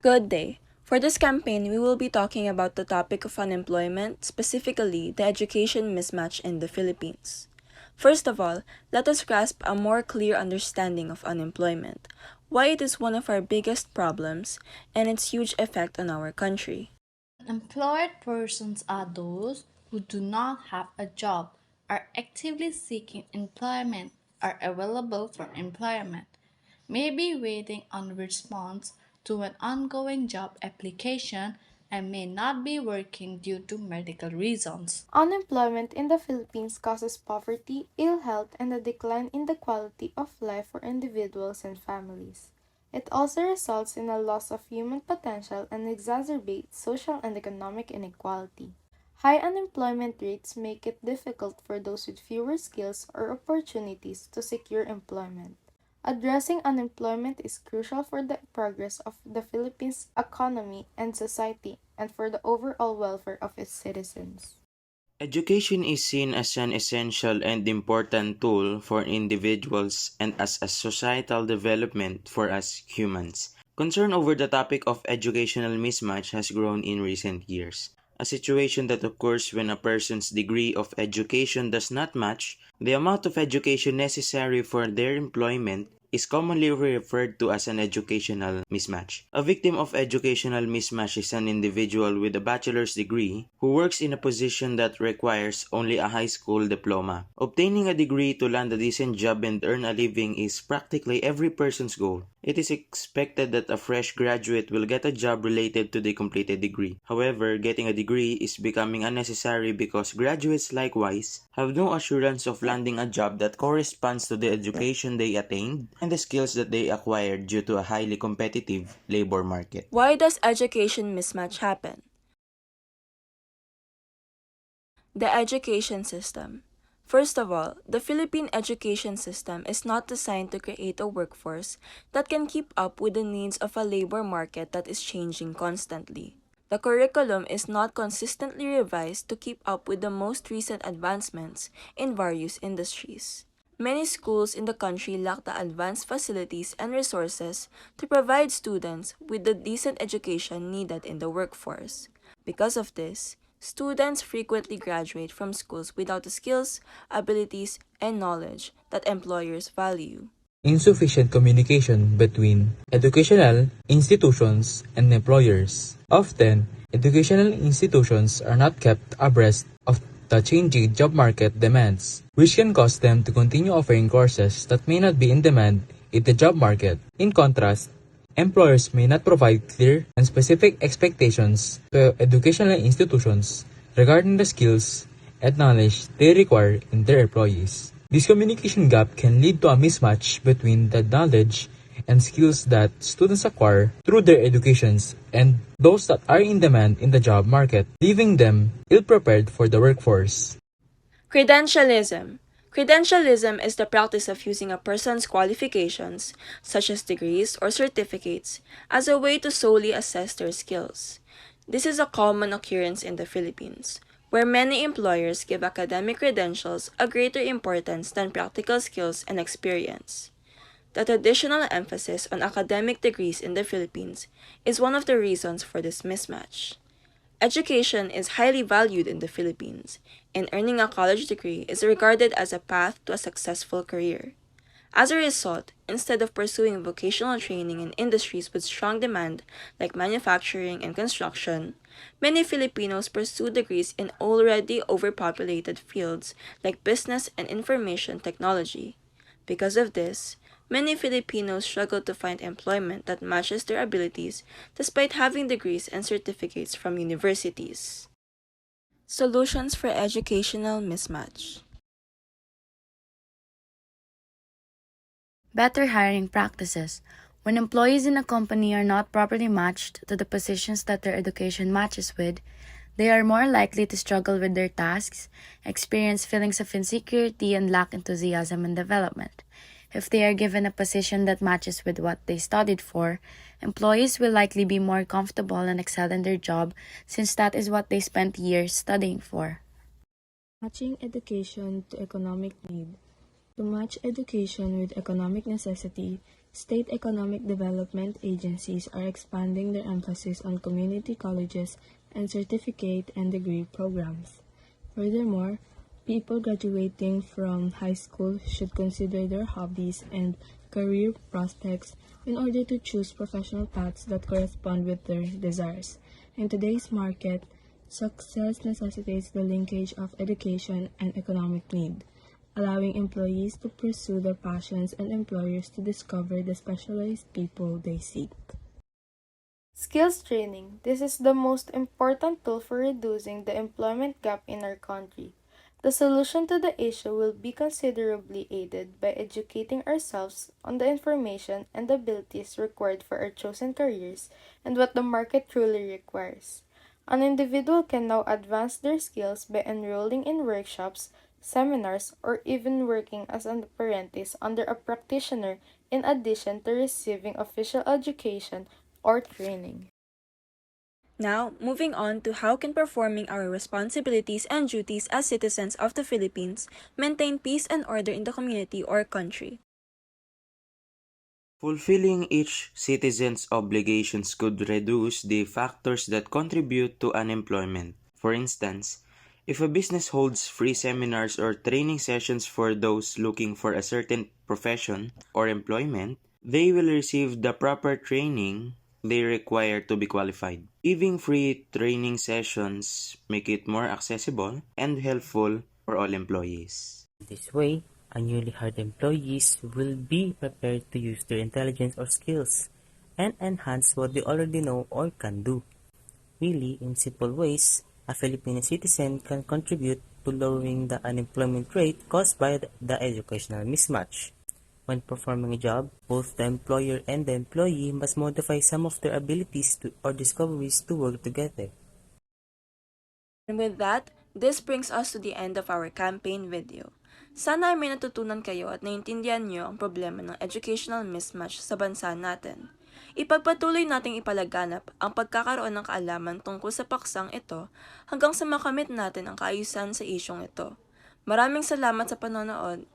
Good day. For this campaign, we will be talking about the topic of unemployment, specifically the education mismatch in the Philippines. First of all, let us grasp a more clear understanding of unemployment, why it is one of our biggest problems, and its huge effect on our country. Unemployed persons are those who do not have a job, are actively seeking employment, are available for employment, may be waiting on response to an ongoing job application, and may not be working due to medical reasons. Unemployment in the Philippines causes poverty, ill health, and a decline in the quality of life for individuals and families. It also results in a loss of human potential and exacerbates social and economic inequality. High unemployment rates make it difficult for those with fewer skills or opportunities to secure employment. Addressing unemployment is crucial for the progress of the Philippines economy and society and for the overall welfare of its citizens. Education is seen as an essential and important tool for individuals and as a societal development for us humans. Concern over the topic of educational mismatch has grown in recent years. A situation that occurs when a person's degree of education does not match the amount of education necessary for their employment is commonly referred to as an educational mismatch. A victim of educational mismatch is an individual with a bachelor's degree who works in a position that requires only a high school diploma. Obtaining a degree to land a decent job and earn a living is practically every person's goal. It is expected that a fresh graduate will get a job related to the completed degree. However, getting a degree is becoming unnecessary because graduates likewise have no assurance of landing a job that corresponds to the education they attained and the skills that they acquired due to a highly competitive labor market. Why does education mismatch happen? The education system. First of all, the Philippine education system is not designed to create a workforce that can keep up with the needs of a labor market that is changing constantly. The curriculum is not consistently revised to keep up with the most recent advancements in various industries. Many schools in the country lack the advanced facilities and resources to provide students with the decent education needed in the workforce. Because of this, students frequently graduate from schools without the skills, abilities, and knowledge that employers value. Insufficient communication between educational institutions and employers. Often, educational institutions are not kept abreast of the changing job market demands, which can cause them to continue offering courses that may not be in demand in the job market. In contrast, employers may not provide clear and specific expectations to educational institutions regarding the skills and knowledge they require in their employees. This communication gap can lead to a mismatch between the knowledge and skills that students acquire through their educations and those that are in demand in the job market, leaving them ill-prepared for the workforce. Credentialism. Credentialism is the practice of using a person's qualifications, such as degrees or certificates, as a way to solely assess their skills. This is a common occurrence in the Philippines, where many employers give academic credentials a greater importance than practical skills and experience. The traditional emphasis on academic degrees in the Philippines is one of the reasons for this mismatch. Education is highly valued in the Philippines, and earning a college degree is regarded as a path to a successful career. As a result, instead of pursuing vocational training in industries with strong demand like manufacturing and construction, many Filipinos pursue degrees in already overpopulated fields like business and information technology. Because of this, many Filipinos struggle to find employment that matches their abilities despite having degrees and certificates from universities. Solutions for educational mismatch. Better hiring practices. When employees in a company are not properly matched to the positions that their education matches with, they are more likely to struggle with their tasks, experience feelings of insecurity, and lack enthusiasm in development. If they are given a position that matches with what they studied for, employees will likely be more comfortable and excel in their job since that is what they spent years studying for. Matching education to economic need. To match education with economic necessity, State economic development agencies are expanding their emphasis on community colleges and certificate and degree programs. Furthermore, people graduating from high school should consider their hobbies and career prospects in order to choose professional paths that correspond with their desires. In today's market, success necessitates the linkage of education and economic need, allowing employees to pursue their passions and employers to discover the specialized people they seek. Skills training. This is the most important tool for reducing the employment gap in our country. The solution to the issue will be considerably aided by educating ourselves on the information and abilities required for our chosen careers and what the market truly requires. An individual can now advance their skills by enrolling in workshops, seminars, or even working as an apprentice under a practitioner in addition to receiving official education or training. Now, moving on to how can performing our responsibilities and duties as citizens of the Philippines maintain peace and order in the community or country. Fulfilling each citizen's obligations could reduce the factors that contribute to unemployment. For instance, if a business holds free seminars or training sessions for those looking for a certain profession or employment, they will receive the proper training they require to be qualified. Giving free training sessions make it more accessible and helpful for all employees. This way, newly hired employees will be prepared to use their intelligence or skills and enhance what they already know or can do. Really, in simple ways, a Filipino citizen can contribute to lowering the unemployment rate caused by the educational mismatch. When performing a job, both the employer and the employee must modify some of their abilities or discoveries to work together. And with that, this brings us to the end of our campaign video. Sana ay may natutunan kayo at naintindihan nyo ang problema ng educational mismatch sa bansa natin. Ipagpatuloy nating ipalaganap ang pagkakaroon ng kaalaman tungkol sa paksang ito hanggang sa makamit natin ang kaayusan sa isyong ito. Maraming salamat sa panonood.